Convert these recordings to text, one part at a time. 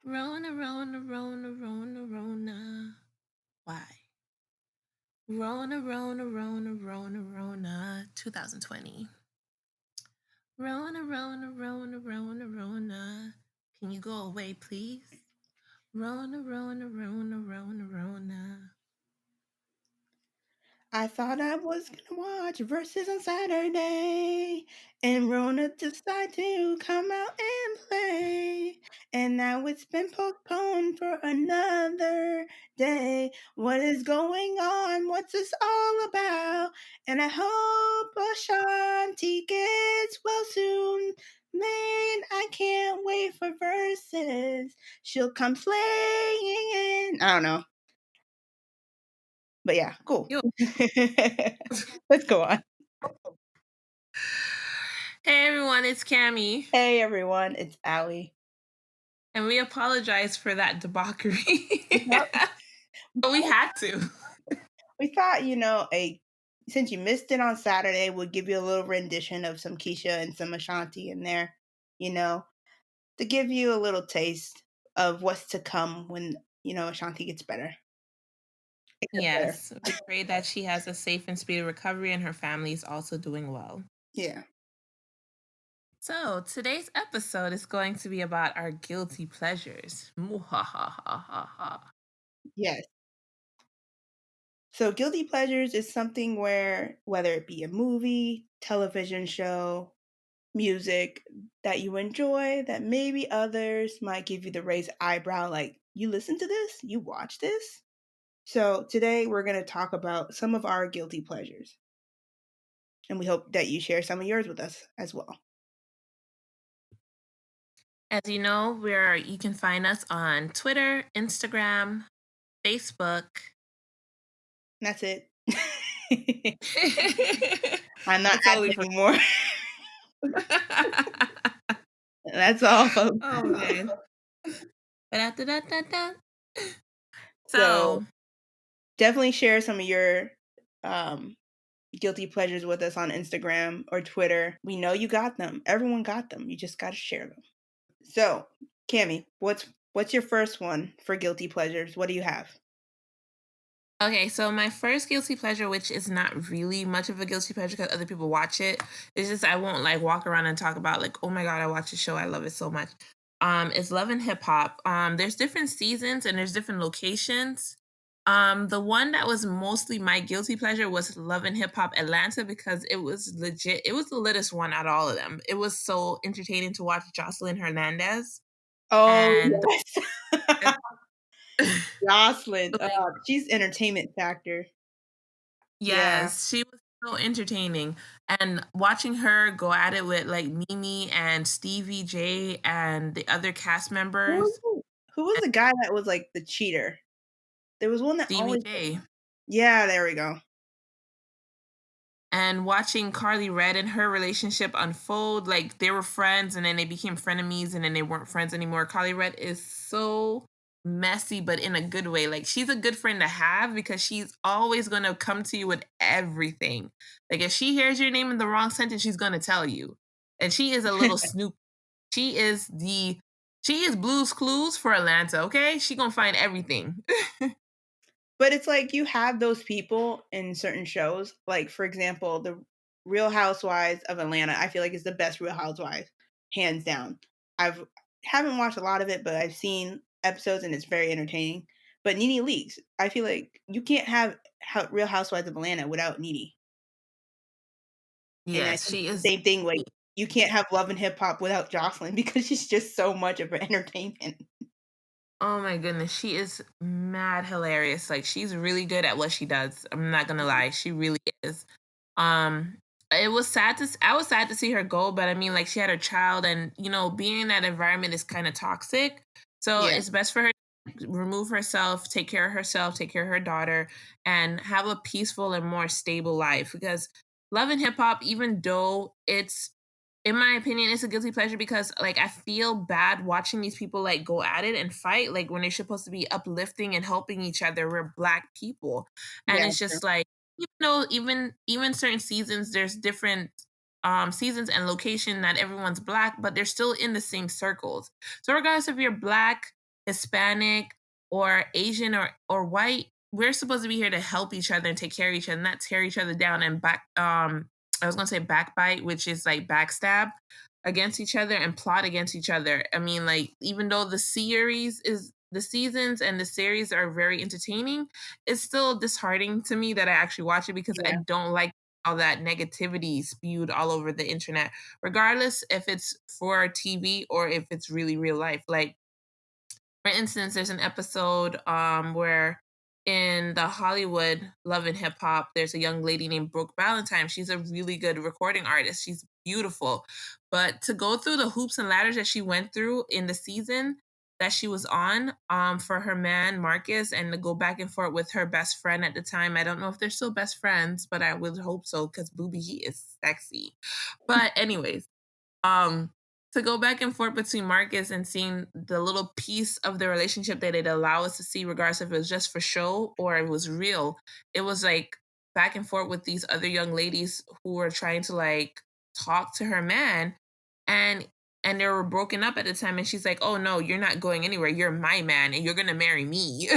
Rona, Rona, Rona, Rona, Rona. Why? Rona, Rona, Rona, Rona, Rona. 2020. Rona, Rona, Rona, Rona, Rona. Can you go away, please? Rona, Rona, Rona, Rona, Rona. I thought I was gonna watch Versus on Saturday, and Rona decided to come out and play. And now it's been postponed for another day. What is going on? What's this all about? And I hope Ashanti gets well soon. Man, I can't wait for Versus. She'll come slaying. I don't know. But yeah, cool. Yo. Let's go on. Hey everyone, it's Cami, Hey everyone, it's Allie. and we apologize for that debauchery, Yep. but we had to. We thought, a since you missed it on Saturday, we'll give you a little rendition of some Keisha and some Ashanti in there, you know, to give you a little taste of what's to come when, Ashanti gets better. It gets better. Yes, we pray that she has a safe and speedy recovery, and her family is also doing well. Yeah. So, today's episode is going to be about our guilty pleasures. Muhahahaha. Yes. So guilty pleasures is something where whether it be a movie, television show, music that you enjoy that maybe others might give you the raised eyebrow like, you listen to this? You watch this? So today we're going to talk about some of our guilty pleasures. And we hope that you share some of yours with us as well. As you know, you can find us on Twitter, Instagram, Facebook. That's it. It's I'm not only adding for anymore. That's all, folks. Oh man. Ba-da-da-da-da-da. So So, definitely share some of your um, guilty pleasures with us on Instagram or Twitter. We know you got them. Everyone got them. You just got to share them. So, Cami, what's your first one for guilty pleasures? What do you have? okay, so my first guilty pleasure, which is not really much of a guilty pleasure because other people watch it, is just I won't like walk around and talk about like, oh my god, I watch the show, I love it so much. It's Love and Hip Hop. There's different seasons and there's different locations. The one that was mostly my guilty pleasure was Love and Hip Hop Atlanta because it was legit. It was the littest one out of all of them. It was so entertaining to watch Jocelyn Hernandez Oh, and yes. Jocelyn. like She's entertainment factor. Yeah. yes, she was so entertaining, and watching her go at it with, like, Mimi and Stevie J and the other cast members, Who who was and the guy that was like the cheater? There was one that Stevie always. J, Yeah, there we go. and watching Carly Red and her relationship unfold, like, they were friends, and then they became frenemies, and then they weren't friends anymore. Carly Red is so messy, but in a good way, like, she's a good friend to have because she's always gonna come to you with everything. Like, if she hears your name in the wrong sentence, she's gonna tell you, and she is a little snoop. She is the she is Blue's Clues for Atlanta, okay? She gonna find everything. But it's like you have those people in certain shows. Like, for example, the Real Housewives of Atlanta, I feel like is the best Real Housewives, hands down. I've haven't watched a lot of it, but I've seen episodes and it's very entertaining. But Nene Leakes, I feel like you can't have Real Housewives of Atlanta without Nene. And I Yes, think she the is. same thing, like you can't have Love and Hip Hop without Jocelyn because she's just so much of an entertainment. Oh my goodness, she is mad hilarious. Like she's really good at what she does. I'm not gonna lie, she really is. Um, it was sad to I was sad to see her go, but I mean, like she had her child, and being in that environment is kind of toxic. So Yeah. it's best for her to remove herself, take care of herself, take care of her daughter, and have a peaceful and more stable life. Because Love and Hip Hop, even though it's in my opinion, it's a guilty pleasure because like I feel bad watching these people like go at it and fight like when they're supposed to be uplifting and helping each other. We're black people. And Yeah, it's true. just like even certain seasons there's different seasons and location that everyone's black, but they're still in the same circles. So regardless if you're black, Hispanic or Asian or white, we're supposed to be here to help each other and take care of each other, not tear each other down and I was gonna say backbite, which is like backstab against each other and plot against each other. I mean, like, even though the seasons and the series are very entertaining, it's still disheartening to me that I actually watch it because I Yeah. don't like all that negativity spewed all over the internet, regardless if it's for TV or if it's really real life. Like, for instance, there's an episode where in the Hollywood Love and Hip Hop, there's a young lady named Brooke Valentine. She's a really good recording artist. She's beautiful. But to go through the hoops and ladders that she went through in the season that she was on for her man Marcus, and to go back and forth with her best friend at the time. I don't know if they're still best friends, but I would hope so because Booby, he is sexy. But anyways, um, to go back and forth between Marcus and seeing the little piece of the relationship that it allow us to see, regardless if it was just for show or it was real, it was like back and forth with these other young ladies who were trying to like talk to her man, and they were broken up at the time, and she's like, "Oh no, you're not going anywhere. You're my man, and you're gonna marry me.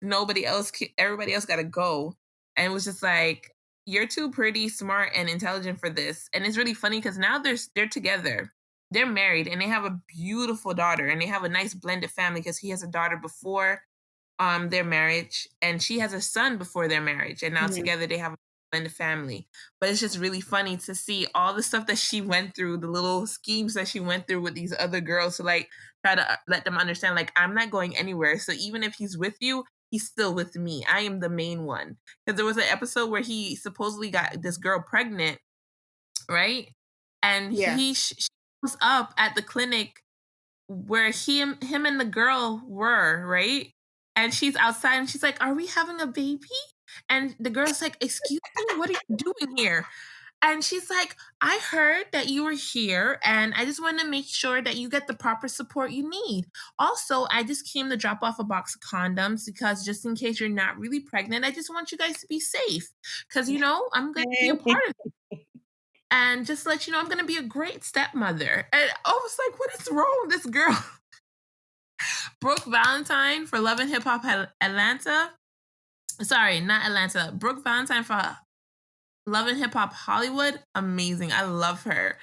Nobody else, everybody else got to go." And it was just like, you're too pretty, smart, and intelligent for this. And it's really funny because now they're together. They're married and they have a beautiful daughter and they have a nice blended family because he has a daughter before their marriage and she has a son before their marriage, and now Mhm. together they have a blended family. But it's just really funny to see all the stuff that she went through, the little schemes that she went through with these other girls to like try to let them understand, like, I'm not going anywhere. So even if he's with you, he's still with me. I am the main one. Because there was an episode where he supposedly got this girl pregnant, right? And Yeah. she was up at the clinic where him and the girl were, right? And she's outside and she's like, "Are we having a baby?" And the girl's like, "Excuse me, what are you doing here?" And she's like, "I heard that you were here and I just want to make sure that you get the proper support you need. Also, I just came to drop off a box of condoms because just in case you're not really pregnant, I just want you guys to be safe because I'm going to be a part of it. And just to let you know, I'm going to be a great stepmother." And I was like, "What is wrong with this girl?" Brooke Valentine for Love and Hip Hop Atlanta. Sorry, not Atlanta. Brooke Valentine for Love and Hip Hop Hollywood. Amazing. I love her.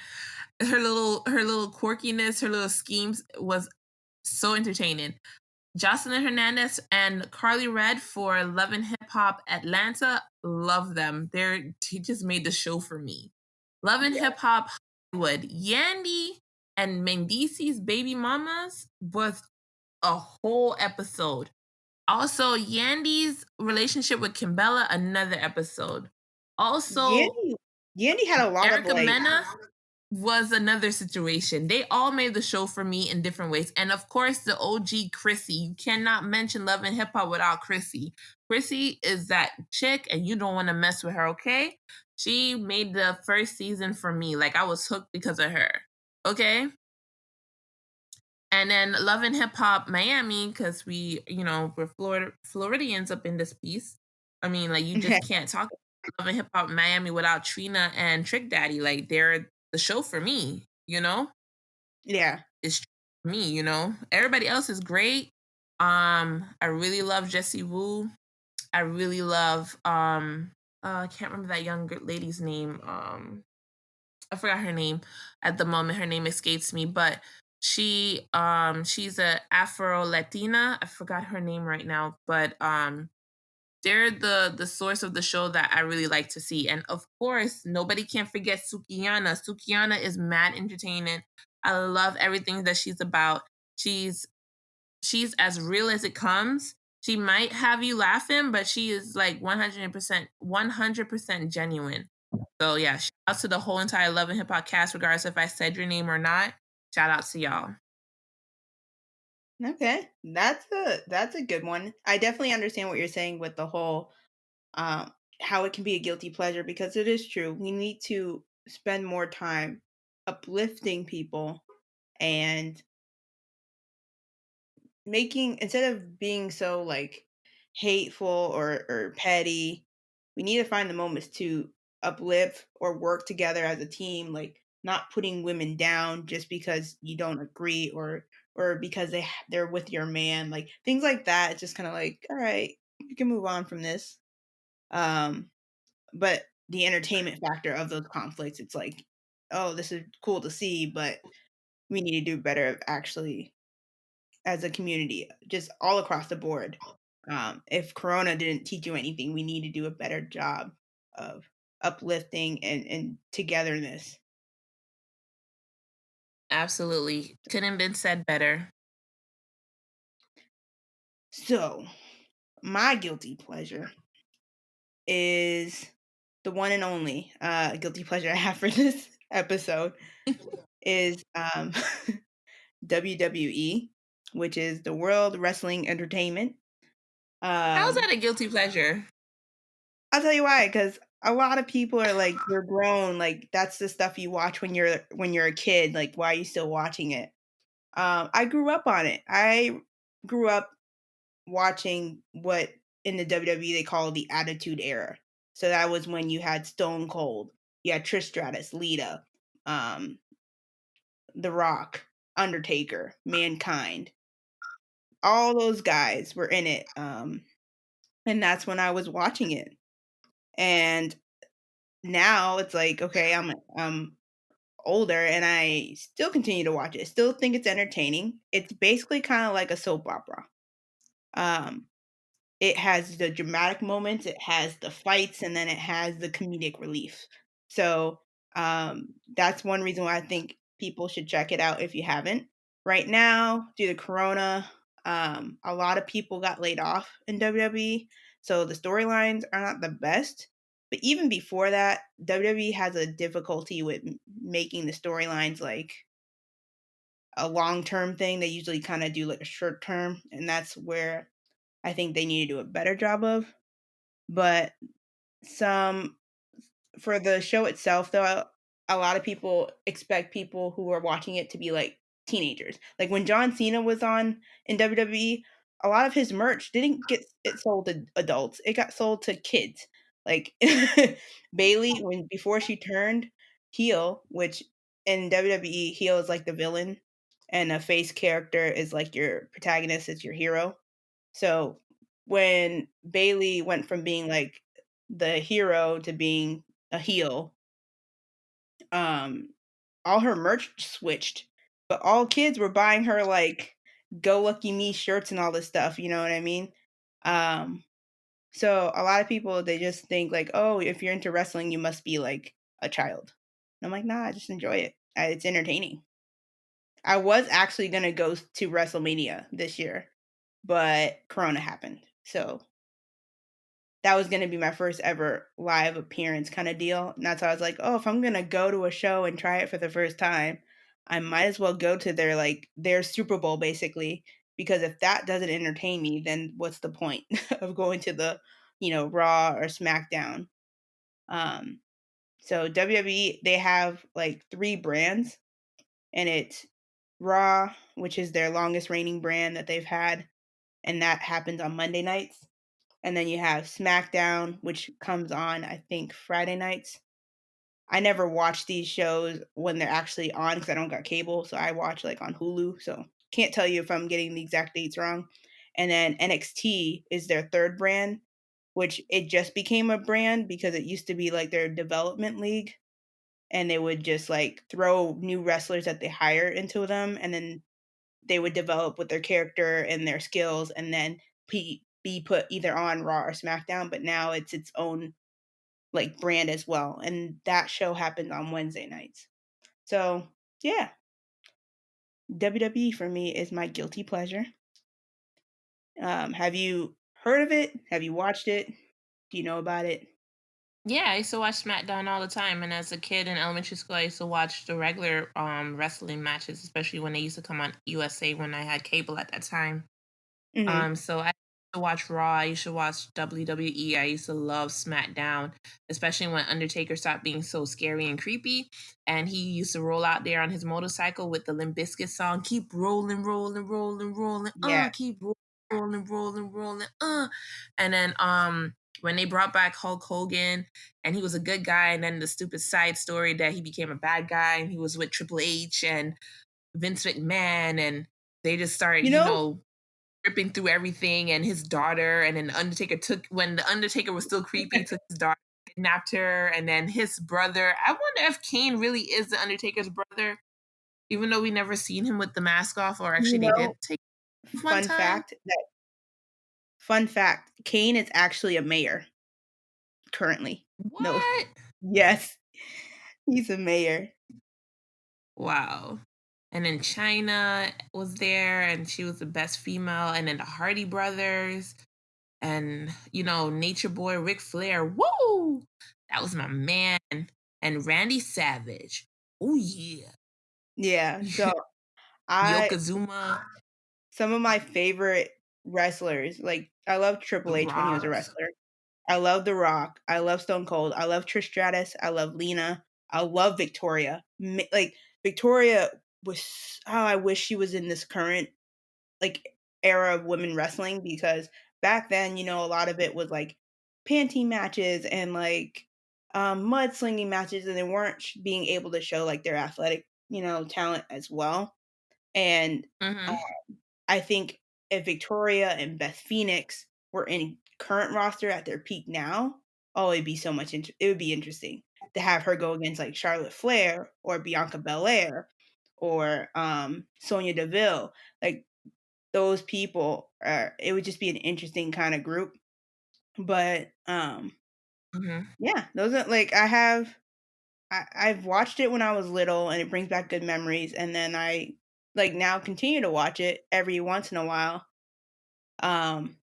Her little quirkiness, her little schemes was so entertaining. Jocelyn Hernandez and Carly Red for Love and Hip Hop Atlanta. Love them. He just made the show for me. Love and Hip Hop Hollywood. Yandy and Mendici's baby mamas was a whole episode. Also, Yandy's relationship with Kimbella, another episode. Also, Yandy Yandy had a lot of, Erica like. Mena was another situation. They all made the show for me in different ways. And of course, the OG Chrissy. You cannot mention Love and Hip Hop without Chrissy. Chrissy is that chick, and you don't want to mess with her, okay? She made the first season for me. Like, I was hooked because of her. Okay? And then Love and Hip Hop Miami, because we're Floridians up in this piece. I mean, like, you just can't talk Love and Hip Hop Miami without Trina and Trick Daddy. Like, they're the show for me, you know? Yeah. It's me, you know? Everybody else is great. I really love Jessie Woo. I really love I can't remember that young lady's name. I forgot her name at the moment. Her name escapes me, but she's a Afro Latina. I forgot her name right now, but they're the source of the show that I really like to see. And of course, nobody can forget Sukiyana. Sukiyana is mad entertaining. I love everything that she's about. She's she's as real as it comes. She might have you laughing, but she is like 100% genuine. So yeah, shout out to the whole entire Love and Hip Hop cast, regardless if I said your name or not. Shout out to y'all. Okay. That's a good one. I definitely understand what you're saying with the whole, um, how it can be a guilty pleasure because it is true. We need to spend more time uplifting people and making instead of being so, like, hateful or petty, we need to find the moments to uplift or work together as a team, like, not putting women down just because you don't agree or or because they're with your man, like things like that. It's just kind of like, all right, you can move on from this. Um, but the entertainment factor of those conflicts, it's like, oh, this is cool to see, but we need to do better of actually as a community, just all across the board. If Corona didn't teach you anything, we need to do a better job of uplifting and togetherness. Absolutely. Couldn't have been said better. So, my guilty pleasure is the one and only guilty pleasure I have for this episode is WWE, which is the World Wrestling Entertainment. How's Um, that a guilty pleasure? I'll tell you why, because a lot of people are like, "You're grown, like, that's the stuff you watch when you're a kid, like, why are you still watching it?" I grew up on it. I grew up watching what in the WWE they call the Attitude Era. So that was when you had Stone Cold, you had Trish Stratus, Lita, um, The Rock, Undertaker, Mankind. All those guys were in it, and that's when I was watching it. And now it's like, okay, I'm older and I still continue to watch it. Still think it's entertaining. It's basically kind of like a soap opera. Um, it has the dramatic moments, it has the fights, and then it has the comedic relief. So that's one reason why I think people should check it out if you haven't. Right now, due to Corona, a lot of people got laid off in WWE, so the storylines are not the best. But even before that, WWE has a difficulty with making the storylines like a long term thing. They usually kind of do like a short term, and that's where I think they need to do a better job of. But some for the show itself, though, a lot of people expect people who are watching it to be like teenagers. Like when John Cena was on in WWE, a lot of his merch didn't get it sold to adults. It got sold to kids. Like Bailey, when before she turned heel, which in WWE, heel is like the villain, and a face character is like your protagonist, it's your hero. So when Bailey went from being like the hero to being a heel, um, all her merch switched, but all kids were buying her like "Go Lucky Me" shirts and all this stuff. You know what I mean? Um, so a lot of people they just think like, oh, if you're into wrestling, you must be like a child. And I'm like, nah, I just enjoy it. It's entertaining. I was actually gonna go to WrestleMania this year, but Corona happened, so that was gonna be my first ever live appearance kinda deal, and that's why I was like, "Oh, if I'm gonna go to a show and try it for the first time, I might as well go to their Super Bowl, basically, because if that doesn't entertain me, then what's the point of going to the, Raw or SmackDown?" Um, so WWE, they have, like, 3 brands, and it's Raw, which is their longest reigning brand that they've had, and that happens on Monday nights. And then you have SmackDown, which comes on, I think, Friday nights. I never watch these shows when they're actually on because I don't got cable. So I watch like on Hulu. So can't tell you if I'm getting the exact dates wrong. And then NXT is their third brand, which it just became a brand because it used to be like their development league. And they would just like throw new wrestlers that they hire into them. And then they would develop with their character and their skills and then be put either on Raw or SmackDown, but now it's its own like brand as well. And that show happened on Wednesday nights. So yeah, WWE for me is my guilty pleasure. Have you heard of it? Have you watched it? Do you know about it? Yeah, I used to watch SmackDown all the time, and as a kid in elementary school, I used to watch the regular wrestling matches, especially when they used to come on USA when I had cable at that time. Hmm. So I used to watch Raw, I used to watch WWE, I used to love SmackDown, especially when Undertaker stopped being so scary and creepy, and he used to roll out there on his motorcycle with the Limp Bizkit song, "Keep rolling, rolling, rolling, rolling, Yeah. keep rolling, rolling, rolling, and then, when they brought back Hulk Hogan, and he was a good guy, and then the stupid side story that he became a bad guy, and he was with Triple H and Vince McMahon, and They just start, You know, ripping through everything, and his daughter, and then the Undertaker took when the Undertaker was still creepy, took his daughter, kidnapped her, and then his brother. I wonder if Kane really is the Undertaker's brother, even though we never seen him with the mask off, or actually you they know, did take it one fun time. fact that fun fact, Kane is actually a mayor currently. No. What? Yes, he's a mayor. Wow. And then China was there, and she was the best female, and then the Hardy brothers, and Nature Boy Ric Flair. Woo! That was my man. And Randy Savage. Oh yeah. Yeah, so I Yokozuna, some of my favorite wrestlers, like, I love The Triple H when he was a Rock. wrestler. I love The Rock. I love Stone Cold. I love Trish Stratus. I love Lena. I love Victoria. Like, Victoria was oh, I wish she was in this current, like, era of women wrestling because back then, a lot of it was, like, panty matches and, like, mudslinging matches, and they weren't being able to show, like, their athletic, talent as well, and Mhm. I think if Victoria and Beth Phoenix were in current roster at their peak now, oh, it would be interesting to have her go against like Charlotte Flair or Bianca Belair or Sonya Deville. Like those people are it would just be an interesting kind of group. But Mhm. yeah, those are like I've watched it when I was little and it brings back good memories and then I like now continue to watch it every once in a while. Um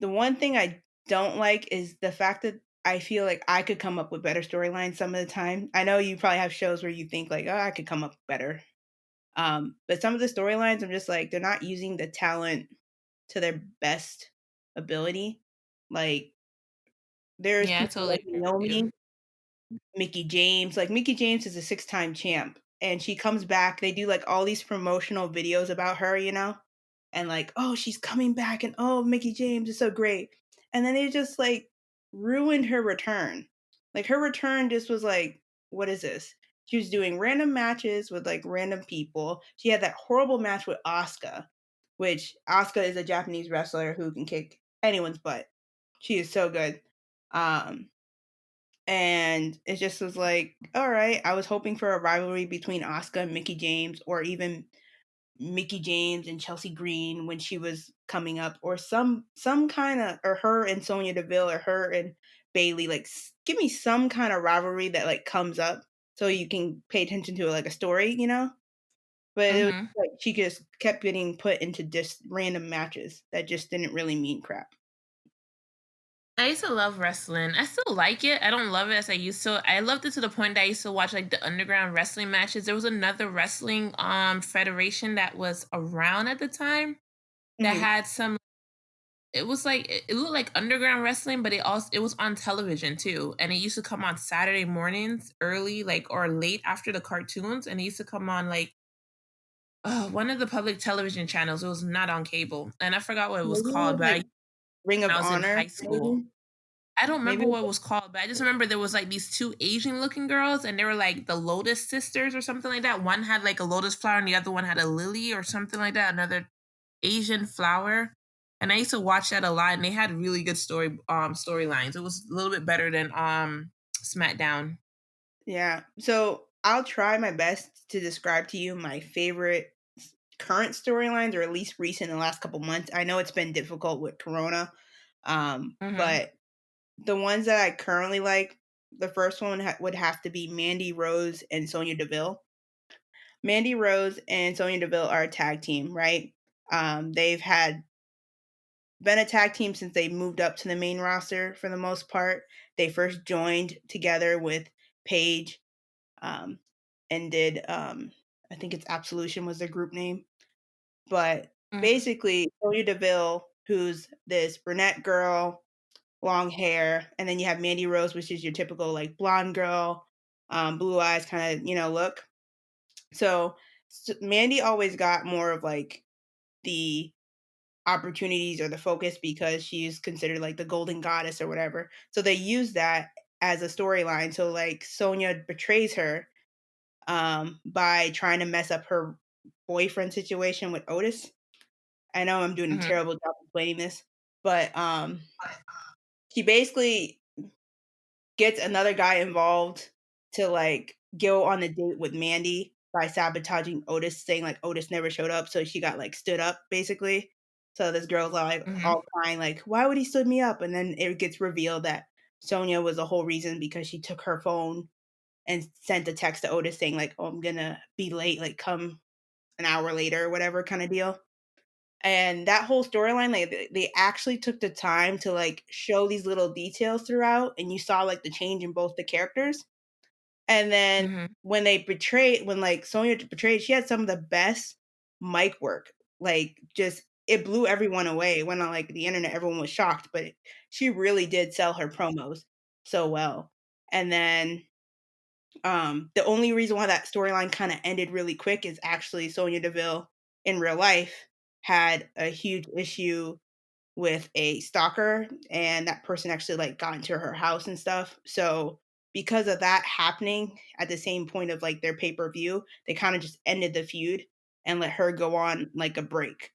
The one thing I don't like is the fact that I feel like I could come up with better storylines some of the time. I know you probably have shows where you think like, "Oh, I could come up better." But some of the storylines, I'm just like, they're not using the talent to their best ability. Like, there's Yeah, I people totally like agree with you. Naomi Mickey James. Like Mickey James is a six-time champ, and she comes back. They do like all these promotional videos about her, and like, oh, she's coming back, and oh, Mickey James is so great. And then they just like ruined her return. Like her return just was like, what is this? She was doing random matches with like random people. She had that horrible match with Asuka, which Asuka is a Japanese wrestler who can kick anyone's butt. She is so good. Um, and it just was like, all right, I was hoping for a rivalry between Asuka and Mickey James, or even Mickey James and Chelsea Green when she was coming up, or some kind of, or her and Sonya Deville, or her and Bailey. Like, give me some kind of rivalry that like comes up so you can pay attention to like a story. But it was Mhm. like she just kept getting put into just random matches that just didn't really mean crap. I used to love wrestling. I still like it. I don't love it as I used to. I loved it to the point that I used to watch like the underground wrestling matches. There was another wrestling federation that was around at the time that Mhm. had some. It was like it looked like underground wrestling, but it was on television too, and it used to come on Saturday mornings early, like or late after the cartoons, and it used to come on like one of the public television channels. It was not on cable, and I forgot what it was Maybe it called, was but like Ring when of I was in Honor, high school. maybe. I don't Maybe remember what it was called, but I just remember there was like these two Asian looking girls, and they were like the Lotus sisters or something like that. One had like a lotus flower, and the other one had a lily or something like that. Another Asian flower. And I used to watch that a lot, and they had really good storylines. It was a little bit better than SmackDown. Yeah. So I'll try my best to describe to you my favorite current storylines, or at least recent in the last couple months. I know it's been difficult with Corona, Mhm. but the ones that I currently like, the first one would have to be Mandy Rose and Sonya Deville. Mandy Rose and Sonya Deville are a tag team, right? They've had been a tag team since they moved up to the main roster for the most part. They first joined together with Paige um, and did I think it's Absolution was their group name. But Mhm. basically, Sonya Deville, who's this brunette girl, long hair, and then you have Mandy Rose, which is your typical like blonde girl, blue eyes kind of look. So Mandy always got more of like the opportunities or the focus because she's considered like the golden goddess or whatever. So they use that as a storyline. So like Sonya betrays her by trying to mess up her boyfriend situation with Otis. I know I'm doing a Mhm. terrible job explaining this, but, she basically gets another guy involved to, like, go on a date with Mandy by sabotaging Otis, saying, like, Otis never showed up, so she got, like, stood up, basically. So this girl's, like, Mhm. all crying, like, "Why would he stood me up?" And then it gets revealed that Sonia was the whole reason because she took her phone and sent a text to Otis saying, like, "Oh, I'm gonna be late, like, come an hour later," or whatever kinda deal. And that whole storyline, like, they actually took the time to, like, show these little details throughout, and you saw, like, the change in both the characters. And then Mhm. when, like, Sonya betrayed, she had some of the best mic work. Like, just it blew everyone away. It went on, like, the internet, everyone was shocked, but she really did sell her promos so well. And then, the only reason why that storyline kinda ended really quick is actually Sonya Deville in real life had a huge issue with a stalker, and that person actually, like, got into her house and stuff. So, because of that happening at the same point of, like, their pay-per-view, they kinda just ended the feud and let her go on, like, a break.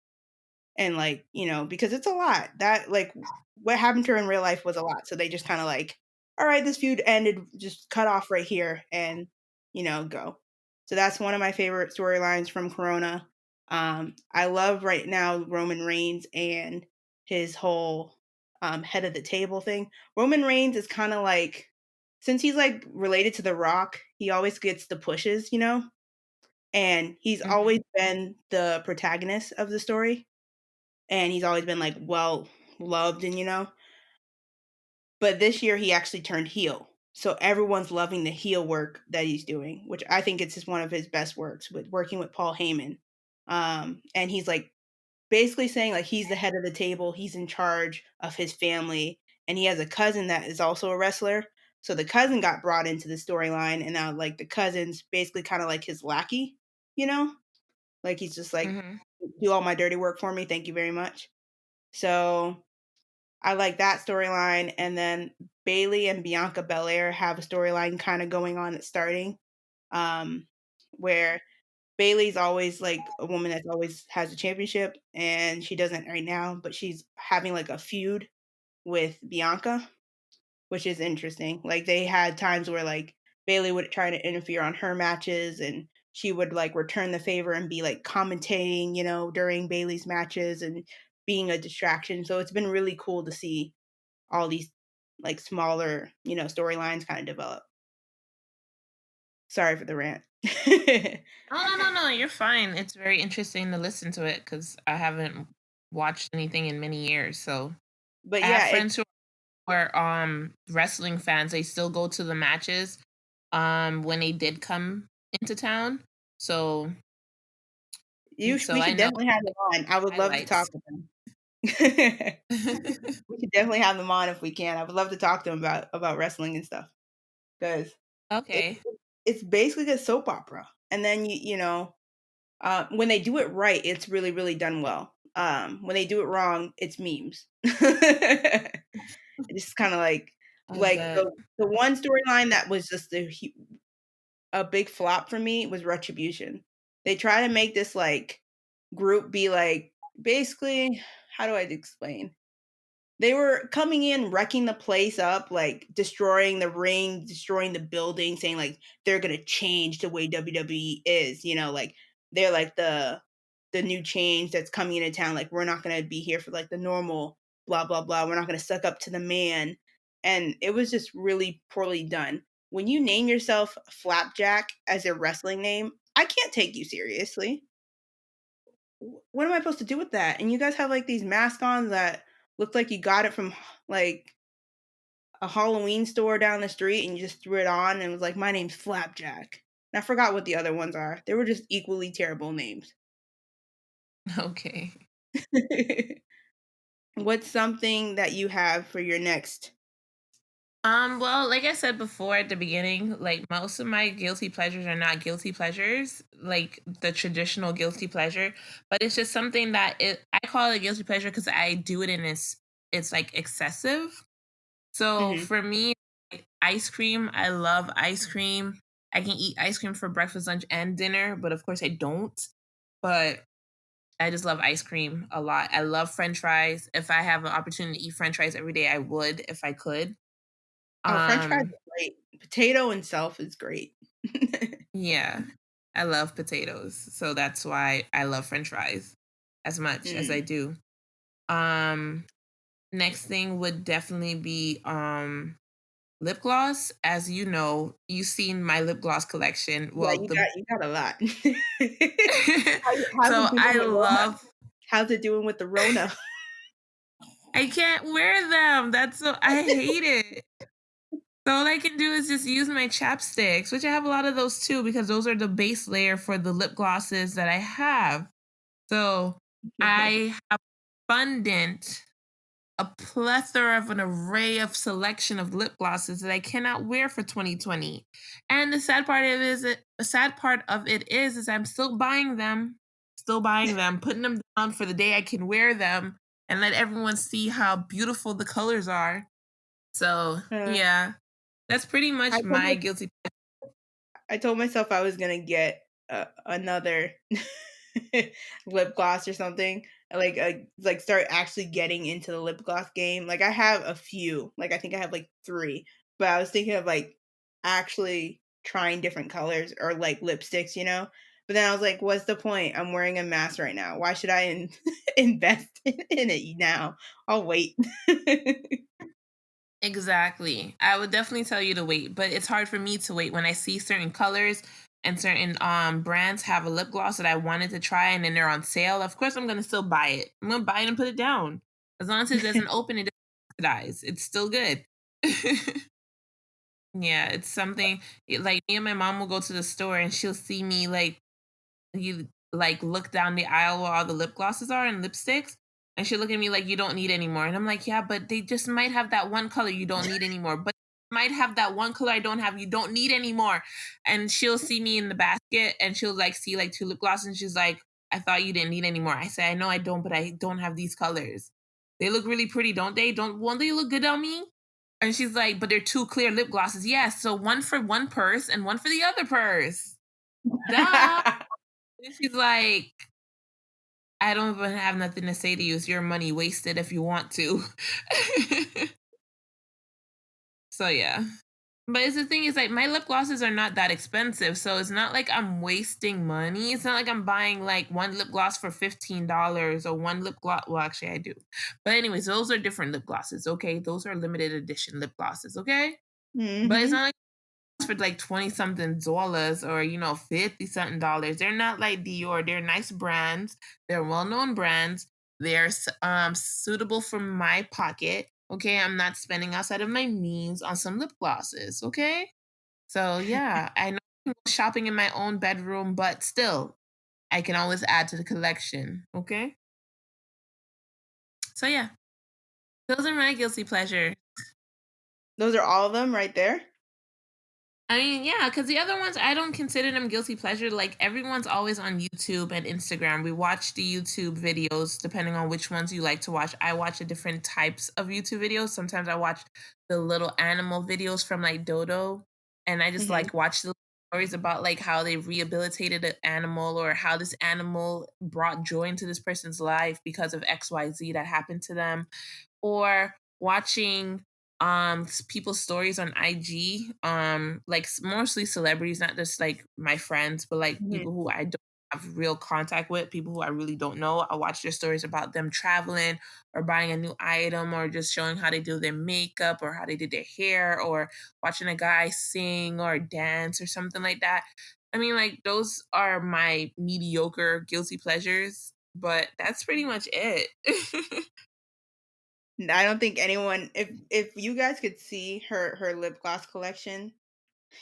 And, like, because it's a lot. That like, what happened to her in real life was a lot, so they just kinda like, "Alright, this feud ended, just cut off right here and, go." So that's one of my favorite storylines from Corona. I love right now Roman Reigns and his whole, head of the table thing. Roman Reigns is kinda like since he's, like, related to The Rock, he always gets the pushes, and he's always Mhm. been the protagonist of the story and he's always been, like, well loved but this year he actually turned heel. So everyone's loving the heel work that he's doing, which I think it's just one of his best works with working with Paul Heyman. And he's, like, basically saying, like, he's the head of the table, he's in charge of his family, and he has a cousin that is also a wrestler. So the cousin got brought into the storyline, and now, like, the cousin's basically kinda like his lackey, you know? Like, he's just like, Mhm. "Do all my dirty work for me, thank you very much." So I like that storyline, and then Bayley and Bianca Belair have a storyline kinda going on that's starting, um, where Bayley's always, like, a woman that's always has a championship, and she doesn't right now, but she's having, like, a feud with Bianca, which is interesting. Like, they had times where, like, Bayley would try to interfere on her matches, and she would, like, return the favor and be, like, commentating, during Bayley's matches and being a distraction, so it's been really cool to see all these, like, smaller, storylines kinda develop. Sorry for the rant. Oh, no, no, no, you're fine. It's very interesting to listen to it because I haven't watched anything in many years, so But I have yeah, it friends who are, wrestling fans, they still go to the matches, when they did come into town, so we I should know definitely have them on. I would love to talk highlights. with them. We should definitely have them on if we can. I would love to talk to them about wrestling and stuff 'cause it Okay. it's basically a soap opera, and then when they do it right, it's really, really done well. When they do it wrong, it's memes. It's kinda I like bet. the one storyline that was just a big flop for me was Retribution. They try to make this, like, group be, like, basically how do I explain? They were coming in, wrecking the place up, like, destroying the ring, destroying the building, saying, like, they're gonna change the way WWE is, like, they're, like, the new change that's coming into town, like, "We're not gonna be here for, like, the normal blah, blah, blah, we're not gonna suck up to the man," and it was just really poorly done. When you name yourself Flapjack as a wrestling name, I can't take you seriously. What am I supposed to do with that? And you guys have, like, these masks on that look like you got it from, like, a Halloween store down the street and you just threw it on and was like, "My name's Flapjack." And I forgot what the other ones are. They were just equally terrible names. Okay. What's something that you have for your next Well, like I said before at the beginning, like most of my guilty pleasures are not guilty pleasures, like the traditional guilty pleasure, but it's just something that I call it a guilty pleasure because I do it and it's like excessive. So Mhm. for me, like, ice cream, I love ice cream. I can eat ice cream for breakfast, lunch, and dinner, but of course I don't. but I just love ice cream a lot. I love french fries. If I have an opportunity to eat french fries every day, I would if I could. Oh, french fries Um, are great. Potato itself is great. yeah, I love potatoes, so that's why I love french fries as much as I Mm. do. Um, Next thing would definitely be, lip gloss. As you know, you've seen my lip gloss collection. Yeah, Well, the you got a lot. How's so it doing I with Rona? love How's it doing with the Rona? I can't wear them. That's so I hate it. So all I can do is just use my chapsticks, which I have a lot of those too, because those are the base layer for the lip glosses that I have. So I have abundant, a plethora of an array of selection of lip glosses that I cannot wear for 2020. And the sad part of it is I'm still buying them, putting them down for the day I can wear them and let everyone see how beautiful the colors are. So Uh, yeah, that's pretty I much told my my guilty. I told myself I was gonna get another lip gloss or something. Like start actually getting into the lip gloss game. Like I have a few. Like I think I have like 3. But I was thinking of like actually trying different colors or like lipsticks, you know? But then I was like, what's the point? I'm wearing a mask right now. Why should I invest in it now? I'll wait. Exactly. I would definitely tell you to wait, but it's hard for me to wait when I see certain colors and certain brands have a lip gloss that I wanted to try and then they're on sale. Of course I'm gonna still buy it. I'm gonna buy it and put it down. As long as it doesn't open, it doesn't oxidize. It's still good. Yeah, it's something like me and my mom will go to the store and she'll see me you like look down the aisle where all the lip glosses are and lipsticks, and she'll look at me like you don't need any more. And I'm like, yeah, but they just might have that one color you don't need anymore. But might have that one color I don't have, you don't need anymore. And she'll see me in the basket and she'll like see like 2 lip glosses and she's like, I thought you didn't need any more. I say, I know I don't, but I don't have these colors. They look really pretty, don't they? Don't won't they look good on me? And she's like, but they're 2 clear lip glosses. Yes, so one for one purse and one for the other purse. Duh. And she's like, I don't even have nothing to say to you. It's your money. Wasted if you want to. So yeah. But it's the thing is like my lip glosses are not that expensive. So it's not like I'm wasting money. It's not like I'm buying like one lip gloss for $15 or one lip gloss. Well, actually I do. But anyways, those are different lip glosses. Okay. Those are limited edition lip glosses. Okay. But it's Mhm. not like for like 20 something dollars or 50 something dollars. They're not like Dior. They're nice brands. They're well-known brands. They're suitable for my pocket. Okay, I'm not spending outside of my means on some lip glosses. Okay, so yeah, I know I can go shopping in my own bedroom, but still I can always add to the collection. Okay, so yeah, those are my guilty pleasures. Those are all of them right there? I mean, yeah, because the other ones, I don't consider them guilty pleasure. Like everyone's always on YouTube and Instagram. We watch the YouTube videos depending on which ones you like to watch. I watch the different types of YouTube videos. Sometimes I watch the little animal videos from like Dodo, and I just Mhm. like watch the stories about like how they rehabilitated an animal or how this animal brought joy into this person's life because of XYZ that happened to them, or watching people's stories on IG, like mostly celebrities, not just like my friends, but like Mhm. people who I don't have real contact with, people who I really don't know. I watch their stories about them traveling or buying a new item or just showing how they do their makeup or how they did their hair or watching a guy sing or dance or something like that. I mean, like those are my mediocre guilty pleasures, but that's pretty much it. I don't think anyone if you guys could see her lip gloss collection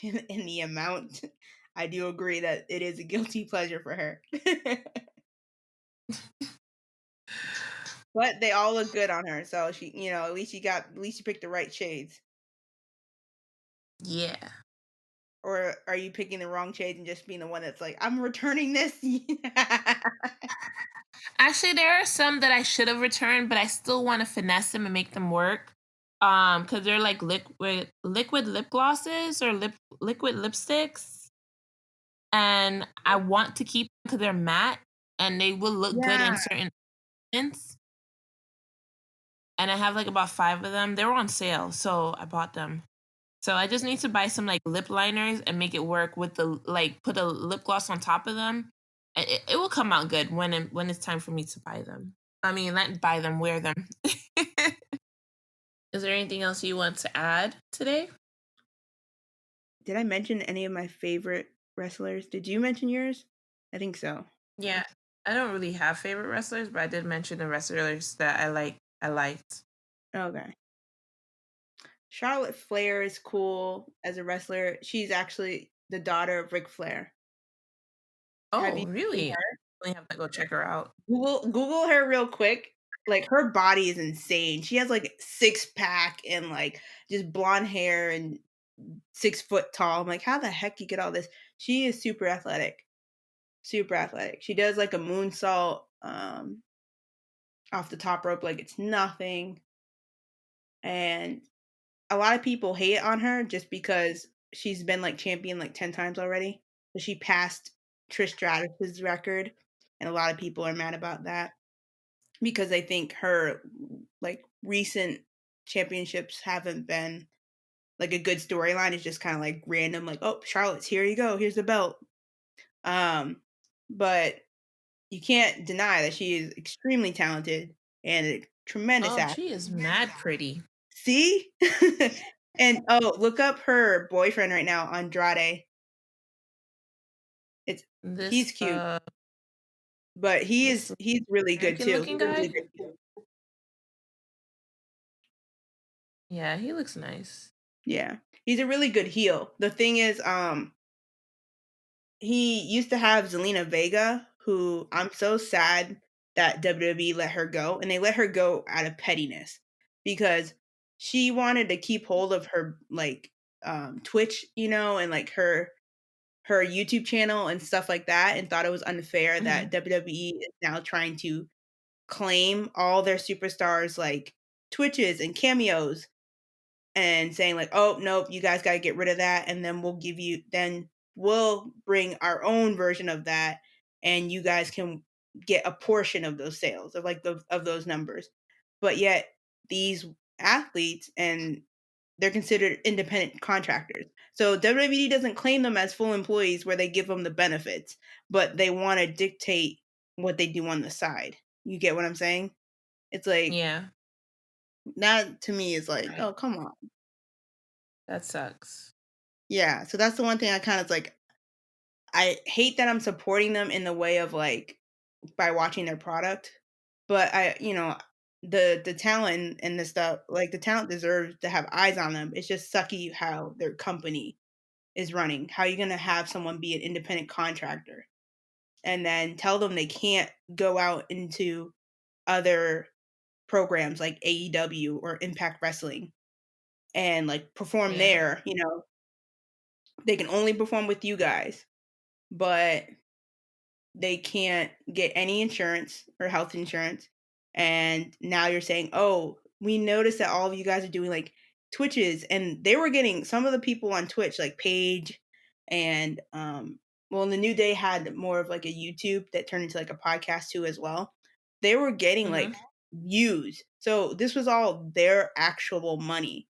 in the amount, I do agree that it is a guilty pleasure for her. But they all look good on her, so at least she picked the right shades. Yeah. Or are you picking the wrong shades and just being the one that's like, "I'm returning this?" Actually, there are some that I should have returned, but I still want to finesse them and make them work. Because they're like liquid lip glosses or liquid lipsticks, and I want to keep them because they're matte. and they will look good Yeah. in certain tints, and I have, like, about 5 of them. They were on sale, so I bought them. So I just need to buy some, like, lip liners and make it work with the like, put a lip gloss on top of them. It will come out good when it's time for me to buy them. I mean, not buy them, wear them. Is there anything else you want to add today? Did I mention any of my favorite wrestlers? Did you mention yours? I think so. Yeah, I don't really have favorite wrestlers, but I did mention the wrestlers that I liked. Okay. Charlotte Flair is cool as a wrestler. She's actually the daughter of Ric Flair. Have Oh, you seen really? I her? really have to go check her out. Google her real quick. Like her body is insane. She has like six pack and like just blonde hair and 6 foot tall. I'm like, how the heck you get all this? She is super athletic. Super athletic. She does like a moonsault off the top rope like it's nothing. And a lot of people hate on her just because she's been like champion like 10 times already. So she passed Trish Stratus's record, and a lot of people are mad about that because they think her like recent championships haven't been like a good storyline. It's just kind of like random, like, oh, Charlotte's here you go, here's the belt. Um, but you can't deny that she is extremely talented and a tremendous Oh, athlete. she is mad pretty. See? And oh, look up her boyfriend right now, Andrade. It's he's This, cute, but this he's really good American too. looking guy? Yeah, he looks nice. Yeah. He's a really good heel. The thing is, he used to have Zelina Vega, who I'm so sad that WWE let her go, and they let her go out of pettiness because she wanted to keep hold of her like Twitch, and like her YouTube channel and stuff like that, and thought it was unfair that Mhm. WWE is now trying to claim all their superstars like Twitches and cameos and saying like, "Oh, nope, you guys got to get rid of that and then we'll bring our own version of that and you guys can get a portion of those sales of like of those numbers." But yet these athletes and they're considered independent contractors. So WWE doesn't claim them as full employees where they give them the benefits, but they want to dictate what they do on the side. You get what I'm saying? It's like Yeah, that to me is like, oh, come on. that sucks. Yeah, so that's the one thing I kind of like I hate that I'm supporting them in the way of like by watching their product, but the talent and the stuff, like the talent deserves to have eyes on them. It's just sucky how their company is running. How you going to have someone be an independent contractor and then tell them they can't go out into other programs like AEW or Impact Wrestling and like perform Yeah. there, they can only perform with you guys, but they can't get any insurance or health insurance. And now you're saying, "Oh, we noticed that all of you guys are doing like Twitches," and they were getting some of the people on Twitch, like Paige, and well, the New Day had more of like a YouTube that turned into like a podcast too as well. They were getting Mhm. like views, so this was all their actual money,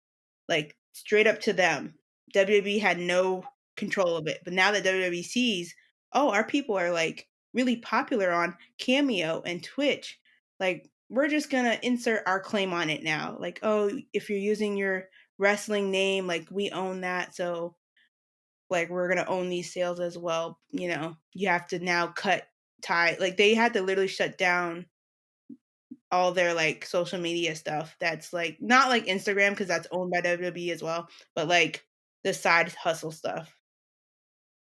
like straight up to them. WWE had no control of it. But now that WWE sees, oh, our people are like really popular on Cameo and Twitch, like we're just gonna insert our claim on it now. Like, oh, if you're using your wrestling name, like we own that, so like we're gonna own these sales as well. You have to now cut tie. Like they had to literally shut down all their like social media stuff that's like not like Instagram because that's owned by WWE as well, but like the side hustle stuff.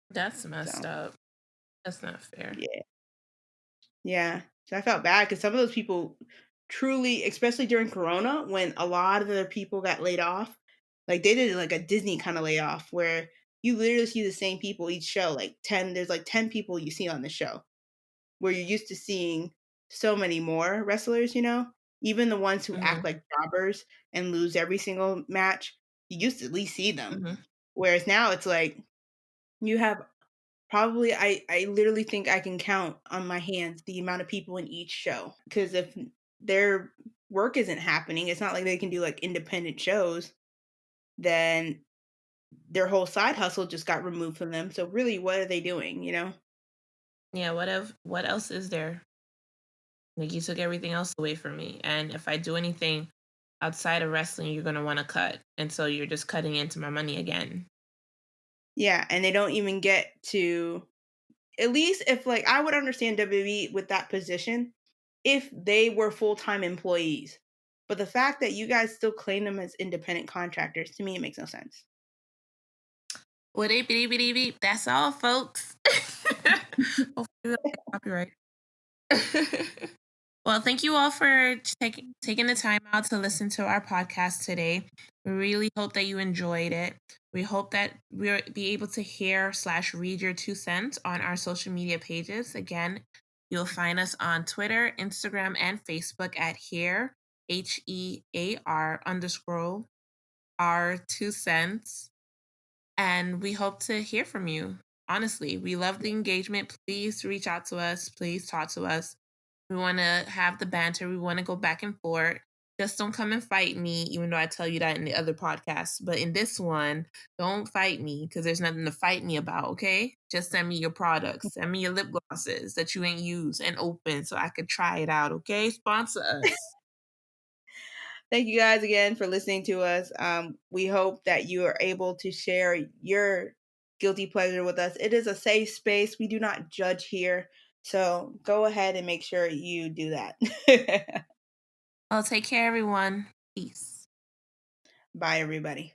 That's messed So up. That's not fair. yeah, yeah. So I felt bad because some of those people truly, especially during Corona, when a lot of the people got laid off, like they did like a Disney kind of layoff where you literally see the same people each show. Like 10, there's like 10 people you see on the show where you're used to seeing so many more wrestlers, even the ones who act Mhm. like jobbers and lose every single match, you used to at least see them. Mhm. Whereas now it's like you have Probably, I literally think I can count on my hands the amount of people in each show. Because if their work isn't happening, it's not like they can do, like, independent shows, then their whole side hustle just got removed from them, so really, what are they doing, you know? Yeah, what else is there? Like, you took everything else away from me, and if I do anything outside of wrestling, you're gonna wanna cut, and so you're just cutting into my money again. Yeah, and they don't even get to at least if, like, I would understand WWE with that position if they were full-time employees, but the fact that you guys still claim them as independent contractors, to me, it makes no sense. Well, beep, beep, beep, beep. That's all, folks. Hopefully we don't get copyright. Well, thank you all for taking the time out to listen to our podcast today. We really hope that you enjoyed it. We hope that we'll be able to hear slash read your 2 cents on our social media pages. Again, you'll find us on Twitter, Instagram, and Facebook at here, HEAR underscore our 2 cents. And we hope to hear from you. Honestly, we love the engagement. Please reach out to us. Please talk to us. We want to have the banter. We want to go back and forth. Just don't come and fight me, even though I tell you that in the other podcasts. But in this one, don't fight me because there's nothing to fight me about, okay? Just send me your products. Send me your lip glosses that you ain't used and open so I could try it out, okay? Sponsor us. Thank you guys again for listening to us. We hope that you are able to share your guilty pleasure with us. It is a safe space. We do not judge here. So go ahead and make sure you do that. Well, take care, everyone. Peace. Bye, everybody.